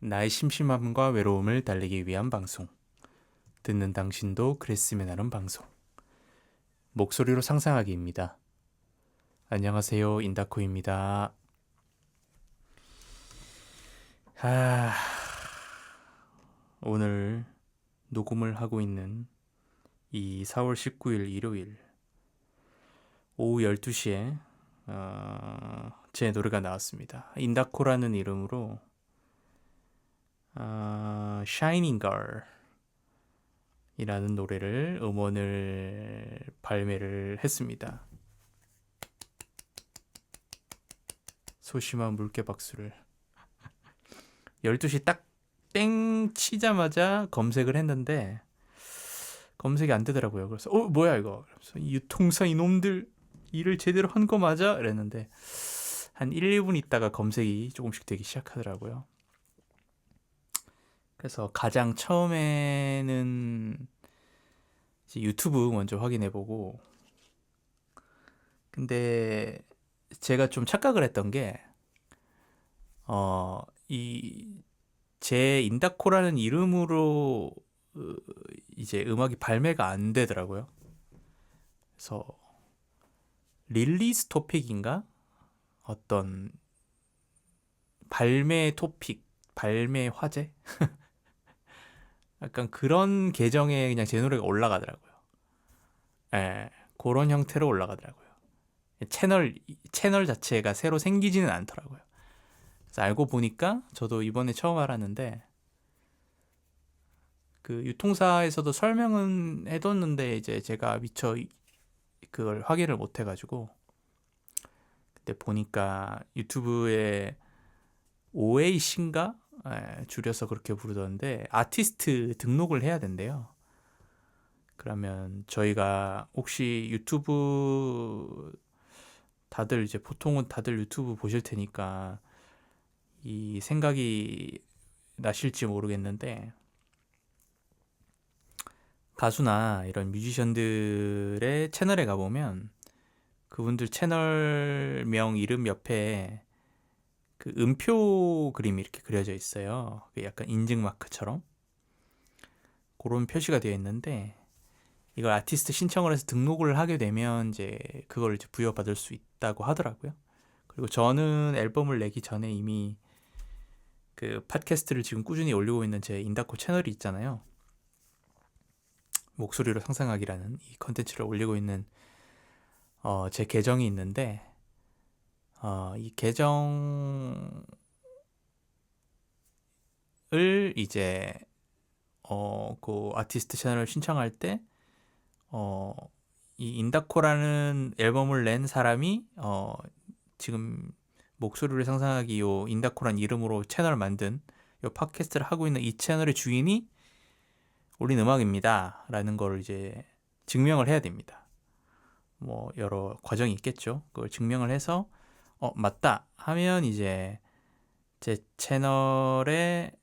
나의 심심함과 외로움을 달래기 위한 방송. 듣는 당신도 그랬으면 하는 방송. 목소리로 상상하기입니다. 안녕하세요, 인다코입니다. 아, 오늘 녹음을 하고 있는 이 4월 19일 일요일 오후 12시에 제 노래가 나왔습니다. 인다코라는 이름으로 Shining Girl 이라는 노래를 음원을 발매를 했습니다. 소심한 물개 박수를 12시 딱 땡 치자마자 검색을 했는데 검색이 안 되더라고요. 그래서 뭐야 이거. 그래서 유통사 이놈들 일을 제대로 한 거 맞아? 이랬는데 한 1, 2분 있다가 검색이 조금씩 되기 시작하더라고요. 그래서 가장 처음에는 이제 유튜브 먼저 확인해보고, 근데 제가 좀 착각을 했던 게, 이 제 인다코라는 이름으로 이제 음악이 발매가 안 되더라고요. 그래서 릴리스 토픽인가? 어떤 발매 토픽, 발매 화제? 약간 그런 계정에 그냥 제 노래가 올라가더라고요. 예, 그런 형태로 올라가더라고요. 채널 자체가 새로 생기지는 않더라고요. 그래서 알고 보니까 저도 이번에 처음 알았는데, 그 유통사에서도 설명은 해뒀는데 이제 제가 미처 그걸 확인을 못 해가지고, 그때 보니까 유튜브에 OAC인가? 줄여서 그렇게 부르던데 아티스트 등록을 해야 된대요. 그러면 저희가 혹시 유튜브 다들 이제 보통은 다들 유튜브 보실 테니까 이 생각이 나실지 모르겠는데, 가수나 이런 뮤지션들의 채널에 가보면 그분들 채널명 이름 옆에 그 음표 그림이 이렇게 그려져 있어요. 약간 인증 마크처럼 그런 표시가 되어 있는데, 이걸 아티스트 신청을 해서 등록을 하게 되면 이제 그걸 이제 부여받을 수 있다고 하더라고요. 그리고 저는 앨범을 내기 전에 이미 그 팟캐스트를 지금 꾸준히 올리고 있는 제 인다코 채널이 있잖아요. 목소리로 상상하기라는 이 컨텐츠를 올리고 있는 제 계정이 있는데, 이 계정을 이제 그 아티스트 채널을 신청할 때 이 인다코라는 앨범을 낸 사람이 지금 목소리를 상상하기 요 인다코란 이름으로 채널을 만든 요 팟캐스트를 하고 있는 이 채널의 주인이 올린 음악입니다 라는 걸 이제 증명을 해야 됩니다. 뭐 여러 과정이 있겠죠. 그걸 증명을 해서 맞다 하면 이제 제 채널에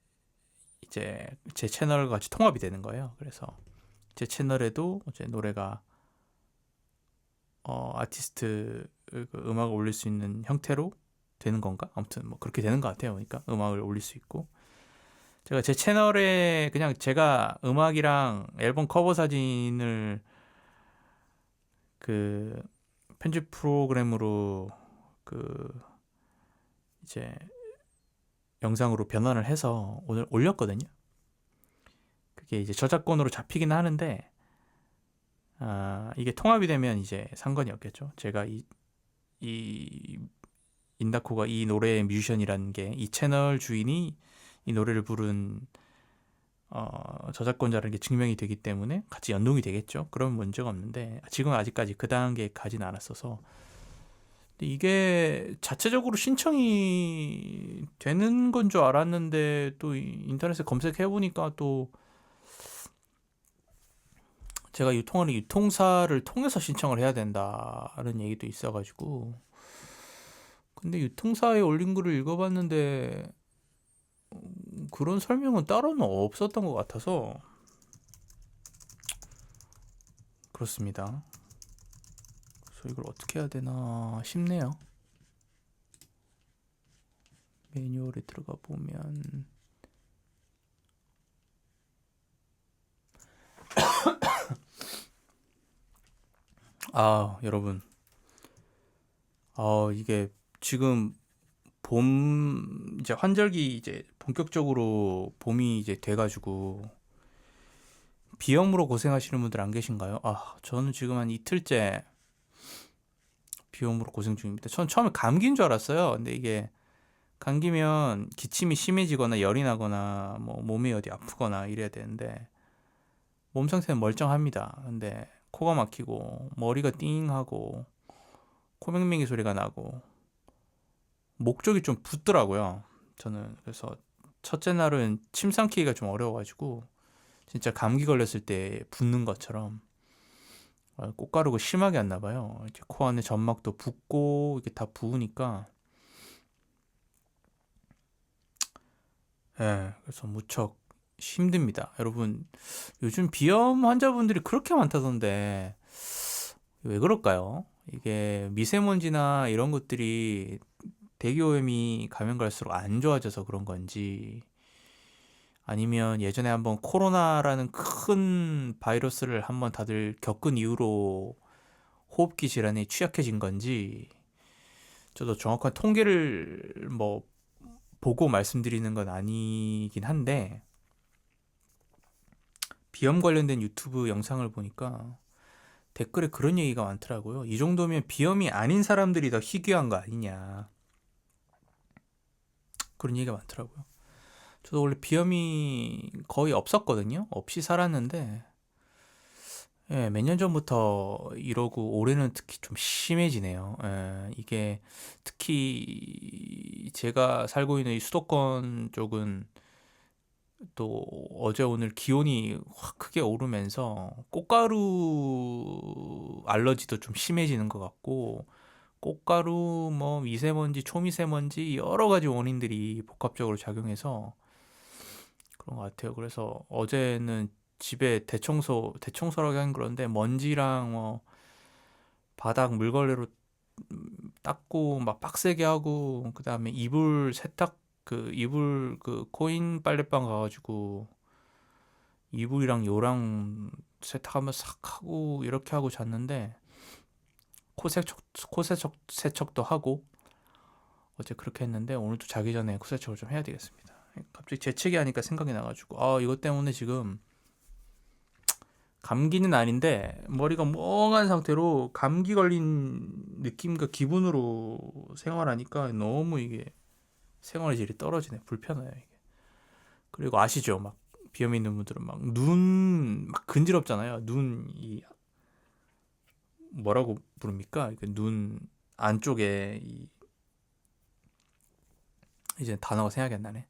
이제 제 채널과 같이 통합이 되는 거예요. 그래서 제 채널에도 제 노래가 아티스트 그 음악을 올릴 수 있는 형태로 되는 건가? 아무튼 뭐 그렇게 되는 것 같아요. 그러니까 음악을 올릴 수 있고, 제가 제 채널에 그냥 제가 음악이랑 앨범 커버 사진을 그 편집 프로그램으로 그 이제 영상으로 변환을 해서 오늘 올렸거든요. 그게 이제 저작권으로 잡히긴 하는데, 이게 통합이 되면 이제 상관이 없겠죠. 제가 이 인다코가 이 노래의 뮤지션이라는 게 이 채널 주인이 이 노래를 부른 저작권자라는 게 증명이 되기 때문에 같이 연동이 되겠죠. 그런 문제가 없는데 지금은 아직까지 그 단계에 가진 않았어서, 근데 이게 자체적으로 신청이 되는 건 줄 알았는데 또 인터넷에 검색해 보니까 또 제가 유통하는 유통사를 통해서 신청을 해야 된다는 얘기도 있어가지고, 근데 유통사에 올린 글을 읽어봤는데 그런 설명은 따로는 없었던 것 같아서 그렇습니다. 그래서 이걸 어떻게 해야 되나 싶네요. 매뉴얼에 들어가 보면 아, 여러분. 이게 지금 이제 환절기 이제 본격적으로 봄이 이제 돼가지고 비염으로 고생하시는 분들 안 계신가요? 저는 지금 한 이틀째 비염으로 고생 중입니다. 전 처음에 감기인 줄 알았어요. 근데 이게 감기면 기침이 심해지거나 열이 나거나 뭐 몸이 어디 아프거나 이래야 되는데 몸 상태는 멀쩡합니다. 근데 코가 막히고 머리가 띵하고 코맹맹이 소리가 나고 목 쪽이 좀 붓더라고요. 저는 그래서 첫째 날은 침 삼키기가 좀 어려워가지고 진짜 감기 걸렸을 때 붓는 것처럼 꽃가루가 심하게 왔나 봐요. 이렇게 코 안에 점막도 붓고 이게 다 부으니까 그래서 무척 힘듭니다. 여러분 요즘 비염 환자분들이 그렇게 많다던데 왜 그럴까요? 이게 미세먼지나 이런 것들이 대기오염이 가면 갈수록 안 좋아져서 그런 건지 아니면 예전에 한번 코로나라는 큰 바이러스를 한번 다들 겪은 이후로 호흡기 질환에 취약해진 건지 저도 정확한 통계를 뭐 보고 말씀드리는 건 아니긴 한데 비염 관련된 유튜브 영상을 보니까 댓글에 그런 얘기가 많더라고요. 이 정도면 비염이 아닌 사람들이 더 희귀한 거 아니냐. 그런 얘기가 많더라고요. 저도 원래 비염이 거의 없었거든요. 없이 살았는데 몇 년 전부터 이러고 올해는 특히 좀 심해지네요. 이게 특히 제가 살고 있는 이 수도권 쪽은 또 어제 오늘 기온이 확 크게 오르면서 꽃가루 알러지도 좀 심해지는 것 같고 꽃가루 뭐 미세먼지 초미세먼지 여러 가지 원인들이 복합적으로 작용해서 그런 것 같아요. 그래서 어제는 집에 대청소라고 하긴 그런데 먼지랑 뭐 바닥 물걸레로 닦고 막 빡세게 하고 그다음에 이불 세탁 이불 코인 빨래방 가가지고 이불이랑 요랑 세탁하면 싹 하고 이렇게 하고 잤는데 코세척도 하고 어제 그렇게 했는데 오늘도 자기 전에 코세척을 좀 해야 되겠습니다. 갑자기 재채기 하니까 생각이 나가지고 이것 때문에 지금 감기는 아닌데 머리가 멍한 상태로 감기 걸린 느낌과 기분으로 생활하니까 너무 이게 생활의 질이 떨어지네. 불편해요 이게. 그리고 아시죠? 막 비염 있는 분들은 막 눈 막 근지럽잖아요. 눈이 뭐라고 부릅니까? 눈 안쪽에 이제 단어가 생각이 안 나네.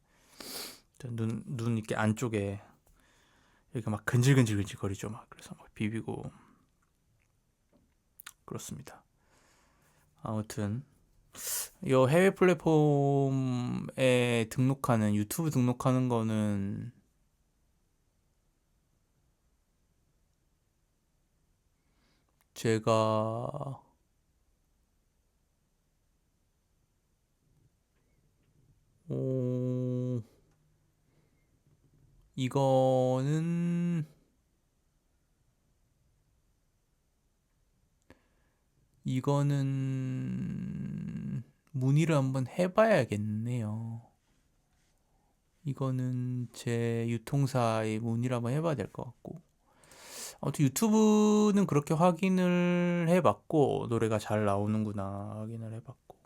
눈 이렇게 안쪽에 이렇게 막 근질근질 거리죠. 막 그래서 막 비비고 그렇습니다. 아무튼 이 해외 플랫폼에 등록하는 유튜브 등록하는 거는 제가 어, 이거는 문의를 한번 해봐야겠네요. 이거는 제 유통사에 문의를 한번 해봐야 될 것 같고. 아무튼 유튜브는 그렇게 확인을 해봤고, 노래가 잘 나오는구나 확인을 해봤고.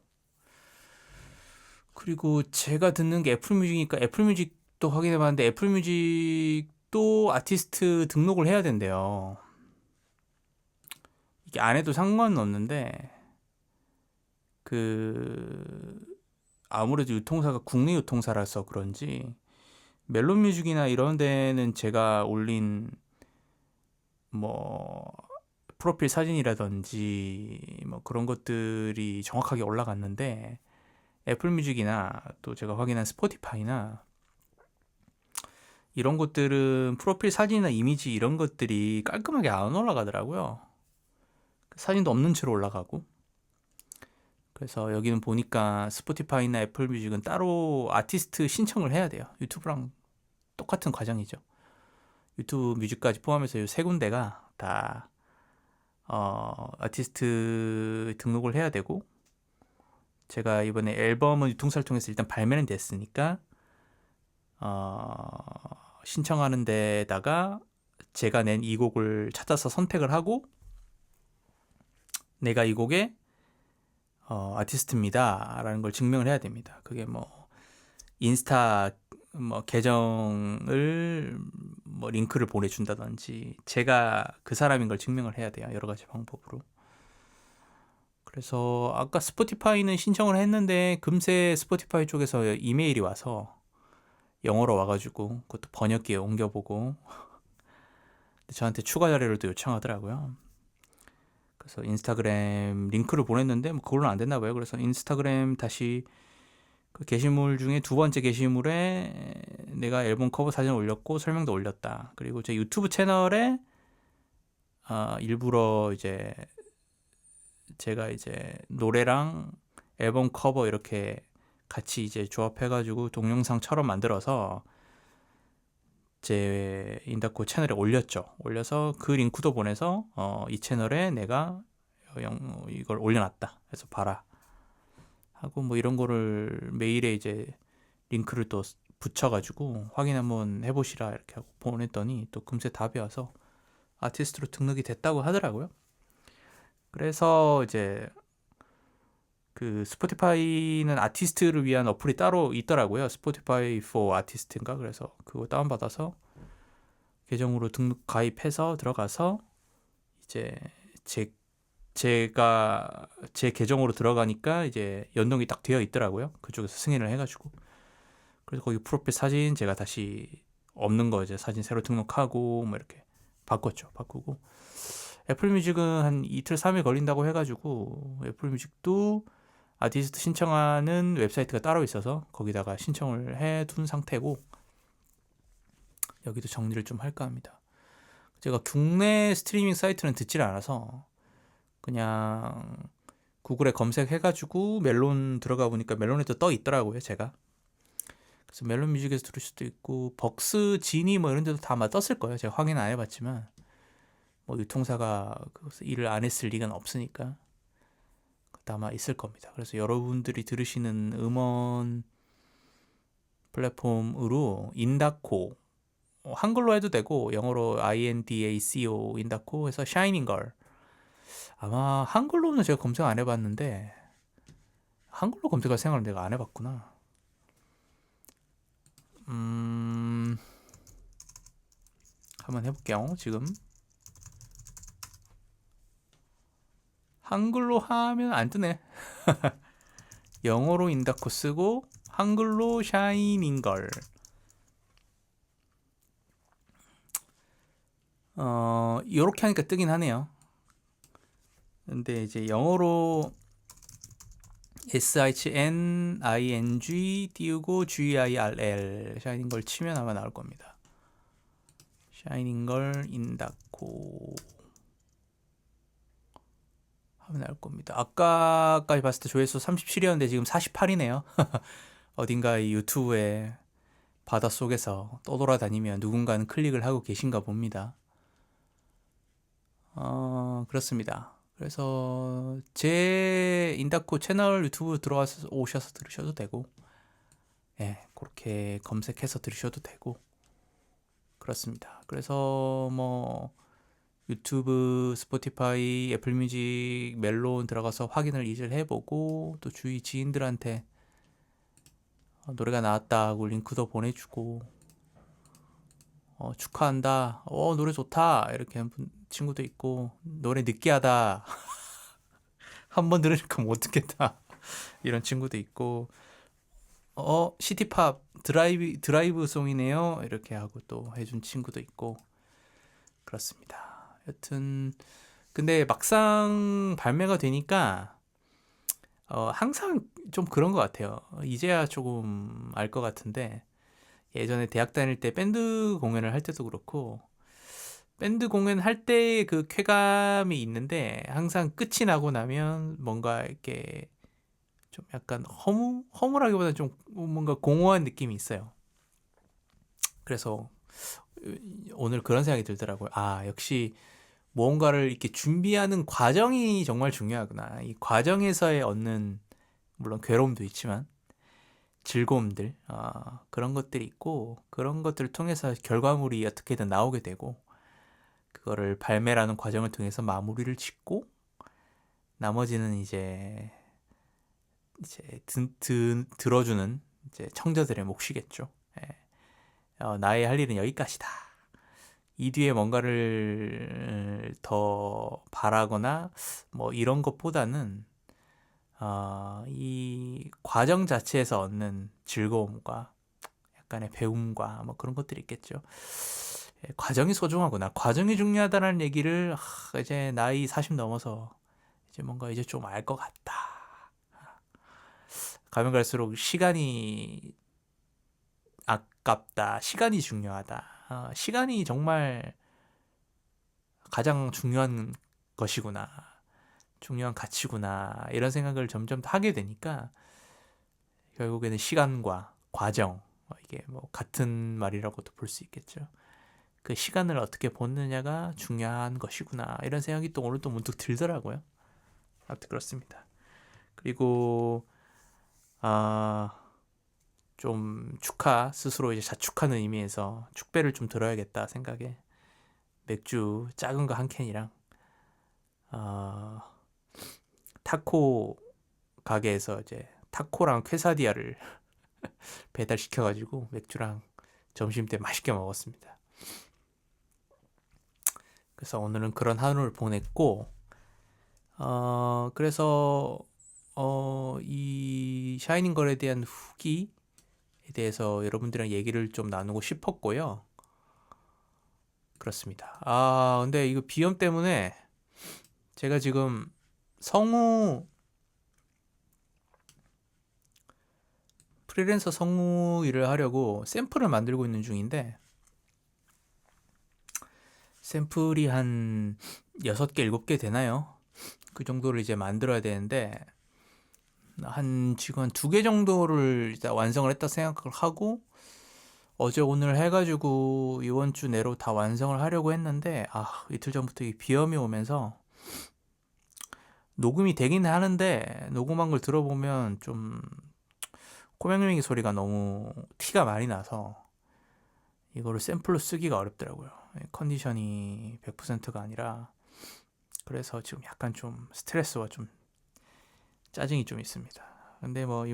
그리고 제가 듣는 게 애플뮤직이니까 애플뮤직도 확인해봤는데 애플뮤직도 아티스트 등록을 해야 된대요. 이게 안 해도 상관은 없는데, 그, 아무래도 유통사가 국내 유통사라서 그런지, 멜론뮤직이나 이런 데는 제가 올린 뭐 프로필 사진이라든지 뭐 그런 것들이 정확하게 올라갔는데 애플뮤직이나 또 제가 확인한 스포티파이나 이런 것들은 프로필 사진이나 이미지 이런 것들이 깔끔하게 안 올라가더라고요. 사진도 없는 채로 올라가고. 그래서 여기는 보니까 스포티파이나 애플뮤직은 따로 아티스트 신청을 해야 돼요. 유튜브랑 똑같은 과정이죠. 유튜브 뮤직까지 포함해서 이 세 군데가 다 아티스트 등록을 해야 되고, 제가 이번에 앨범을 유통사를 통해서 일단 발매는 됐으니까 신청하는 데다가 제가 낸 이 곡을 찾아서 선택을 하고, 내가 이 곡의 아티스트입니다 라는 걸 증명을 해야 됩니다. 그게 뭐 인스타 뭐 계정을 뭐 링크를 보내준다든지, 제가 그 사람인 걸 증명을 해야 돼요. 여러 가지 방법으로. 그래서 아까 스포티파이는 신청을 했는데 금세 스포티파이 쪽에서 이메일이 와서 영어로 와가지고 그것도 번역기에 옮겨보고 저한테 추가 자료를 또 요청하더라고요. 그래서 인스타그램 링크를 보냈는데 뭐 그걸로는 안 됐나 봐요. 그래서 인스타그램 다시 그 게시물 중에 두 번째 게시물에 내가 앨범 커버 사진을 올렸고 설명도 올렸다. 그리고 제 유튜브 채널에 일부러 이제 제가 이제 노래랑 앨범 커버 이렇게 같이 이제 조합해가지고 동영상처럼 만들어서 제 인다코 채널에 올렸죠. 올려서 그 링크도 보내서 이 채널에 내가 이걸 올려놨다. 그래서 봐라. 하고 뭐 이런 거를 메일에 이제 링크를 또 붙여가지고 확인 한번 해보시라 이렇게 하고 보냈더니 또 금세 답이 와서 아티스트로 등록이 됐다고 하더라고요. 그래서 이제 그 스포티파이는 아티스트를 위한 어플이 따로 있더라고요. 스포티파이 for 아티스트인가? 그래서 그거 다운받아서 계정으로 등록 가입해서 들어가서 이제 제가 제 계정으로 들어가니까 이제 연동이 딱 되어 있더라고요. 그쪽에서 승인을 해가지고. 그래서 거기 프로필 사진 제가 다시 없는 거 이제 사진 새로 등록하고 뭐 이렇게 바꿨죠. 바꾸고 애플뮤직은 한 이틀 3일 걸린다고 해가지고 애플뮤직도 아티스트 신청하는 웹사이트가 따로 있어서 거기다가 신청을 해둔 상태고, 여기도 정리를 좀 할까 합니다. 제가 국내 스트리밍 사이트는 듣질 않아서 그냥 구글에 검색해가지고 멜론 들어가 보니까 멜론에도 떠 있더라고요. 제가 그래서 멜론 뮤직에서 들을 수도 있고 벅스 지니 뭐 이런 데도 다 아마 떴을 거예요. 제가 확인 안 해봤지만 뭐 유통사가 일을 안 했을 리가 없으니까 아마 있을 겁니다. 그래서 여러분들이 들으시는 음원 플랫폼으로 인다코, 한글로 해도 되고 영어로 INDACO 인다코 해서 샤이닝 걸, 아마 한글로는 제가 검색 안 해봤는데 한글로 검색할 생각을 내가 안 해봤구나. 한번 해볼게요. 지금 한글로 하면 안 뜨네. 영어로 인다코 쓰고 한글로 샤이닝 걸. 요렇게 하니까 뜨긴 하네요. 근데 이제 영어로 SHNING 띄우고 GIRL 샤이닝 걸 치면 아마 나올 겁니다. 샤이닝 걸 인다코 하면 나올 겁니다. 아까까지 봤을 때 조회수 37이었는데 지금 48이네요. 어딘가 이 유튜브의 바닷속에서 떠돌아다니며 누군가는 클릭을 하고 계신가 봅니다. 그렇습니다. 그래서 제 인다코 채널 유튜브 들어와서 오셔서 들으셔도 되고, 예, 그렇게 검색해서 들으셔도 되고 그렇습니다. 그래서 뭐 유튜브, 스포티파이, 애플뮤직, 멜론 들어가서 확인을 이제 해보고 또 주위 지인들한테 노래가 나왔다고 링크도 보내주고 축하한다, 노래 좋다 이렇게 한 친구도 있고, 노래 느끼하다 한 번 들으니까 못 듣겠다 이런 친구도 있고, 시티팝 드라이브 송이네요 이렇게 하고 또 해준 친구도 있고 그렇습니다. 여튼 근데 막상 발매가 되니까 항상 좀 그런 것 같아요. 이제야 조금 알 것 같은데 예전에 대학 다닐 때 밴드 공연을 할 때도 그렇고 밴드 공연할 때 그 쾌감이 있는데 항상 끝이 나고 나면 뭔가 이렇게 좀 약간 허물하기보다는 좀 뭔가 공허한 느낌이 있어요. 그래서 오늘 그런 생각이 들더라고요. 역시 무언가를 이렇게 준비하는 과정이 정말 중요하구나. 이 과정에서의 얻는 물론 괴로움도 있지만 즐거움들 그런 것들이 있고 그런 것들을 통해서 결과물이 어떻게든 나오게 되고 그거를 발매라는 과정을 통해서 마무리를 짓고 나머지는 이제 들어주는 이제 청자들의 몫이겠죠. 나의 할 일은 여기까지다. 이 뒤에 뭔가를 더 바라거나 뭐 이런 것보다는 이 과정 자체에서 얻는 즐거움과 약간의 배움과 뭐 그런 것들이 있겠죠. 과정이 소중하구나. 과정이 중요하다는 얘기를 이제 나이 40 넘어서 이제 뭔가 이제 좀 알 것 같다. 가면 갈수록 시간이 아깝다. 시간이 중요하다. 시간이 정말 가장 중요한 것이구나. 중요한 가치구나. 이런 생각을 점점 하게 되니까 결국에는 시간과 과정 이게 뭐 같은 말이라고도 볼 수 있겠죠. 그 시간을 어떻게 보느냐가 중요한 것이구나. 이런 생각이 또 오늘 또 문득 들더라고요. 아무튼 그렇습니다. 그리고 좀 스스로 이제 자축하는 의미에서 축배를 좀 들어야겠다 생각에 맥주 작은 거 한 캔이랑 타코 가게에서 이제 타코랑 퀘사디아를 배달시켜가지고 맥주랑 점심 때 맛있게 먹었습니다. 그래서 오늘은 그런 하루를 보냈고 그래서 이 샤이닝 걸에 대한 후기에 대해서 여러분들이랑 얘기를 좀 나누고 싶었고요. 그렇습니다. 근데 이거 비염 때문에 제가 지금 프리랜서 성우 일을 하려고 샘플을 만들고 있는 중인데 샘플이 한 6개, 7개 되나요? 그 정도를 이제 만들어야 되는데 지금 한 2개 정도를 일단 완성을 했다 생각을 하고 어제 오늘 해가지고 이번 주 내로 다 완성을 하려고 했는데 이틀 전부터 이 비염이 오면서 녹음이 되긴 하는데 녹음한 걸 들어보면 좀 코맹맹이 소리가 너무 티가 많이 나서 이거를 샘플로 쓰기가 어렵더라고요. 컨디션이 100%가 아니라 그래서 지금 약간 좀 스트레스와 좀 짜증이 좀 있습니다. 근데 뭐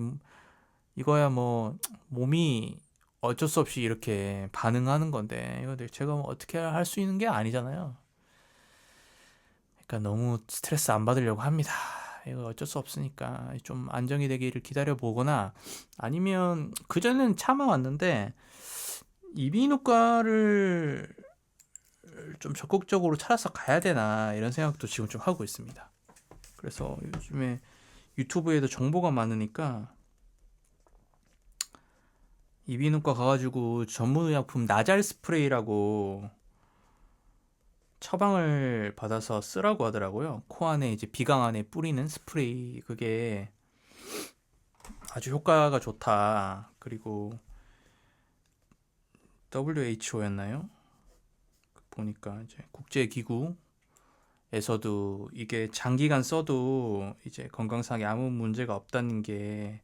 이거야 뭐 몸이 어쩔 수 없이 이렇게 반응하는 건데 이거 제가 뭐 어떻게 할 수 있는 게 아니잖아요. 그러니까 너무 스트레스 안 받으려고 합니다. 이거 어쩔 수 없으니까 좀 안정이 되기를 기다려 보거나 아니면 그전엔 참아왔는데 이비인후과를 좀 적극적으로 찾아서 가야 되나 이런 생각도 지금 좀 하고 있습니다. 그래서 요즘에 유튜브에도 정보가 많으니까 이비인후과 가가지고 전문의약품 나잘 스프레이라고 처방을 받아서 쓰라고 하더라고요. 코 안에 이제 비강 안에 뿌리는 스프레이 그게 아주 효과가 좋다. 그리고 WHO였나요? 보니까 이제 국제기구에서도 이게 장기간 써도 이제 건강상에 아무 문제가 없다는 게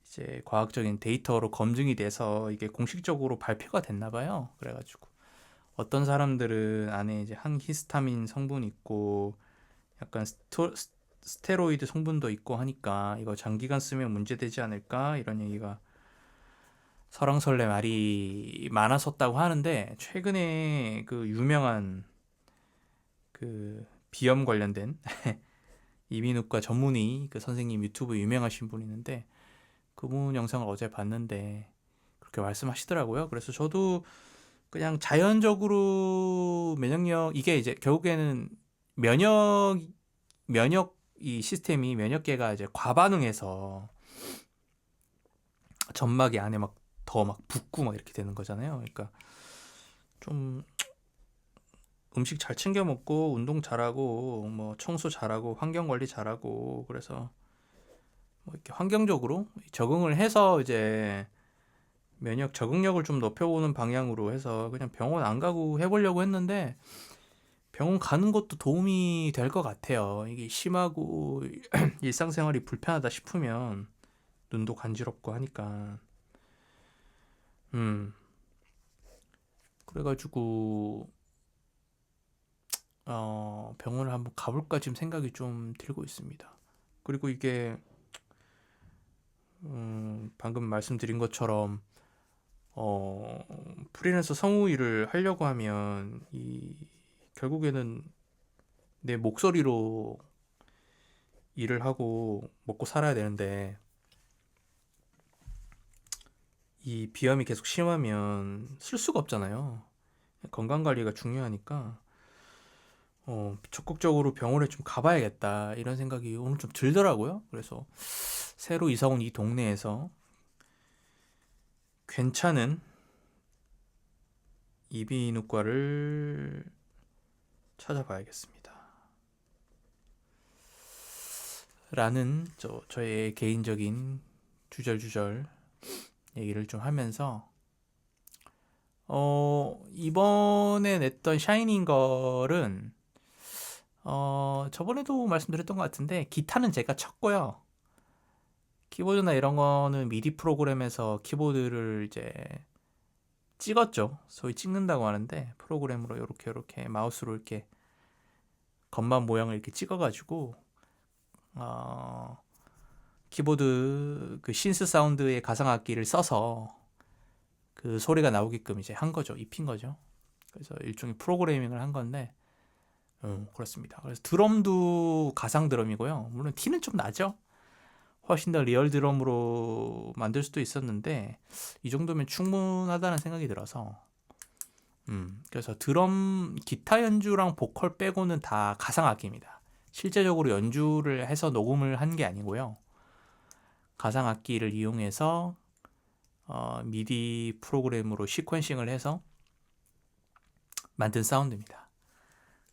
이제 과학적인 데이터로 검증이 돼서 이게 공식적으로 발표가 됐나 봐요. 그래가지고 어떤 사람들은 안에 이제 항히스타민 성분 있고 약간 스테로이드 성분도 있고 하니까 이거 장기간 쓰면 문제되지 않을까 이런 얘기가 설왕설래 말이 많았었다고 하는데 최근에 그 유명한 그 비염 관련된 이비인후과 전문의 그 선생님 유튜브 유명하신 분 있는데 그분 영상을 어제 봤는데 그렇게 말씀하시더라고요. 그래서 저도 그냥 자연적으로 면역력 이게 이제 결국에는 면역 이 시스템이 면역계가 이제 과반응해서 점막이 안에 막 더 막 붓고 막 이렇게 되는 거잖아요. 그러니까 좀 음식 잘 챙겨 먹고 운동 잘하고 뭐 청소 잘하고 환경 관리 잘하고 그래서 뭐 이렇게 환경적으로 적응을 해서 이제 면역 적응력을 좀 높여보는 방향으로 해서 그냥 병원 안 가고 해보려고 했는데 병원 가는 것도 도움이 될 것 같아요. 이게 심하고 일상생활이 불편하다 싶으면 눈도 간지럽고 하니까. 음, 그래가지고 병원을 한번 가볼까 지금 생각이 좀 들고 있습니다. 그리고 이게 방금 말씀드린 것처럼 어, 프리랜서 성우 일을 하려고 하면 결국에는 내 목소리로 일을 하고 먹고 살아야 되는데 이 비염이 계속 심하면 쓸 수가 없잖아요. 건강 관리가 중요하니까 적극적으로 병원에 좀 가봐야겠다 이런 생각이 오늘 좀 들더라고요. 그래서 새로 이사 온 이 동네에서 괜찮은 이비인후과를 찾아봐야겠습니다. 라는 저의 개인적인 주절주절 얘기를 좀 하면서 이번에 냈던 샤이닝 걸은 저번에도 말씀드렸던 것 같은데 기타는 제가 쳤고요. 키보드나 이런 거는 미디 프로그램에서 키보드를 이제 찍었죠. 소위 찍는다고 하는데 프로그램으로 이렇게 마우스로 이렇게 건반 모양을 이렇게 찍어가지고 키보드 그 신스 사운드의 가상악기를 써서 그 소리가 나오게끔 이제 한 거죠. 입힌 거죠. 그래서 일종의 프로그래밍을 한 건데 그렇습니다. 그래서 드럼도 가상 드럼이고요. 물론 티는 좀 나죠. 훨씬 더 리얼 드럼으로 만들 수도 있었는데 이 정도면 충분하다는 생각이 들어서 그래서 드럼, 기타 연주랑 보컬 빼고는 다 가상 악기입니다. 실제적으로 연주를 해서 녹음을 한 게 아니고요. 가상 악기를 이용해서 미디 프로그램으로 시퀀싱을 해서 만든 사운드입니다.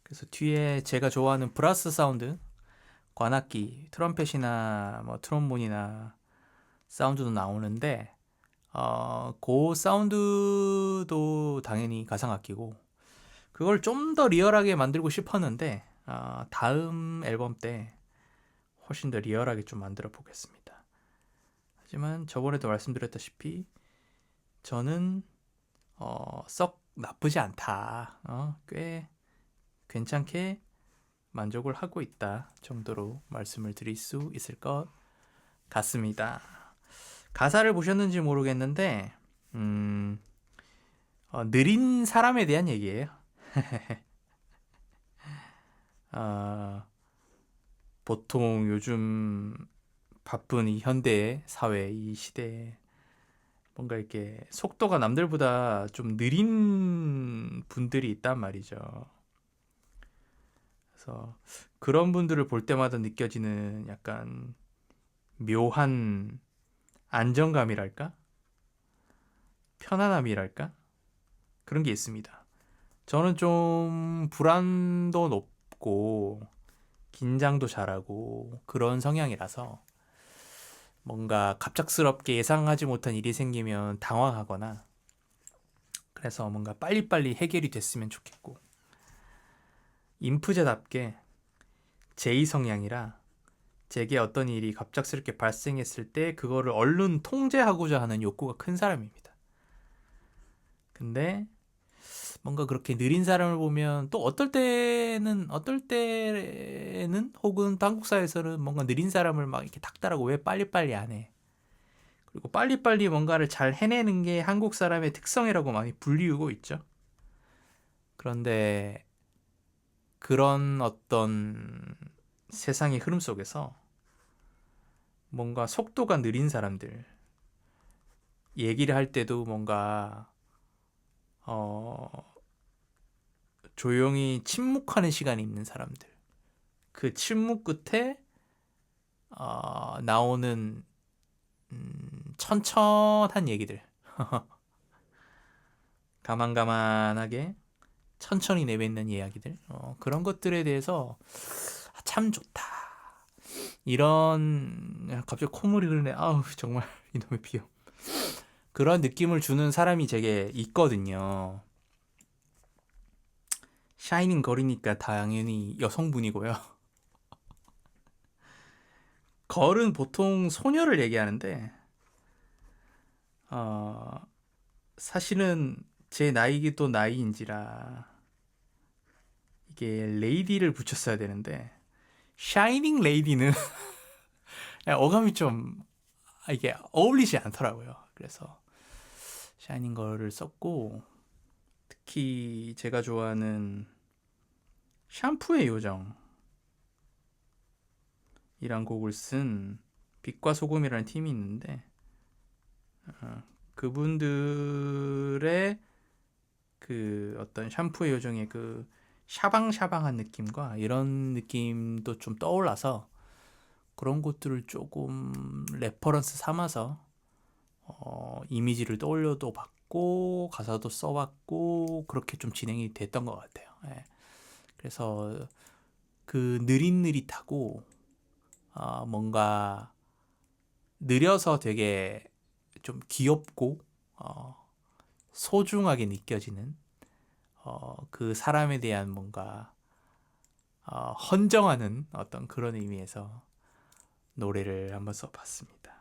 그래서 뒤에 제가 좋아하는 브라스 사운드, 관악기, 트럼펫이나 뭐 트롬본이나 사운드도 나오는데 그 사운드도 당연히 가상악기고 그걸 좀 더 리얼하게 만들고 싶었는데 다음 앨범 때 훨씬 더 리얼하게 좀 만들어 보겠습니다. 하지만 저번에도 말씀드렸다시피 저는 썩 나쁘지 않다. 꽤 괜찮게 만족을 하고 있다 정도로 말씀을 드릴 수 있을 것 같습니다. 가사를 보셨는지 모르겠는데 느린 사람에 대한 얘기예요. 보통 요즘 바쁜 이 현대 사회, 이 시대에 뭔가 이렇게 속도가 남들보다 좀 느린 분들이 있단 말이죠. 그래서 그런 분들을 볼 때마다 느껴지는 약간 묘한 안정감이랄까? 편안함이랄까? 그런 게 있습니다. 저는 좀 불안도 높고 긴장도 잘하고 그런 성향이라서 뭔가 갑작스럽게 예상하지 못한 일이 생기면 당황하거나 그래서 뭔가 빨리빨리 해결이 됐으면 좋겠고 인프제답게 제2 성향이라 제게 어떤 일이 갑작스럽게 발생했을 때 그거를 얼른 통제하고자 하는 욕구가 큰 사람입니다. 근데 뭔가 그렇게 느린 사람을 보면 또 어떨 때는 혹은 또 한국 사회에서는 뭔가 느린 사람을 막 이렇게 닥달하고 왜 빨리빨리 안 해? 그리고 빨리빨리 뭔가를 잘 해내는 게 한국 사람의 특성이라고 많이 불리우고 있죠. 그런데 그런 어떤 세상의 흐름 속에서 뭔가 속도가 느린 사람들, 얘기를 할 때도 뭔가 조용히 침묵하는 시간이 있는 사람들, 그 침묵 끝에 나오는 천천한 얘기들, 가만가만하게 천천히 내뱉는 이야기들, 그런 것들에 대해서 참 좋다. 이런 갑자기 콧물이 흐르네. 아우 정말 이놈의 비염. 그런 느낌을 주는 사람이 제게 있거든요. 샤이닝 걸이니까 당연히 여성분이고요. 걸은 보통 소녀를 얘기하는데 어, 사실은 제 나이기도 나이인지라 이게 레이디를 붙였어야 되는데 샤이닝 레이디는 어감이 좀 이게 어울리지 않더라고요. 그래서 샤이닝 걸을 썼고 특히 제가 좋아하는 샴푸의 요정이란 곡을 쓴 빛과 소금이라는 팀이 있는데 그분들의 그 어떤 샴푸의 요정의 그 샤방샤방한 느낌과 이런 느낌도 좀 떠올라서 그런 것들을 조금 레퍼런스 삼아서 이미지를 떠올려도 봤고 가사도 써봤고 그렇게 좀 진행이 됐던 것 같아요. 예. 그래서 그 느릿느릿하고 뭔가 느려서 되게 좀 귀엽고 소중하게 느껴지는 그 사람에 대한 뭔가 헌정하는 어떤 그런 의미에서 노래를 한번 써봤습니다.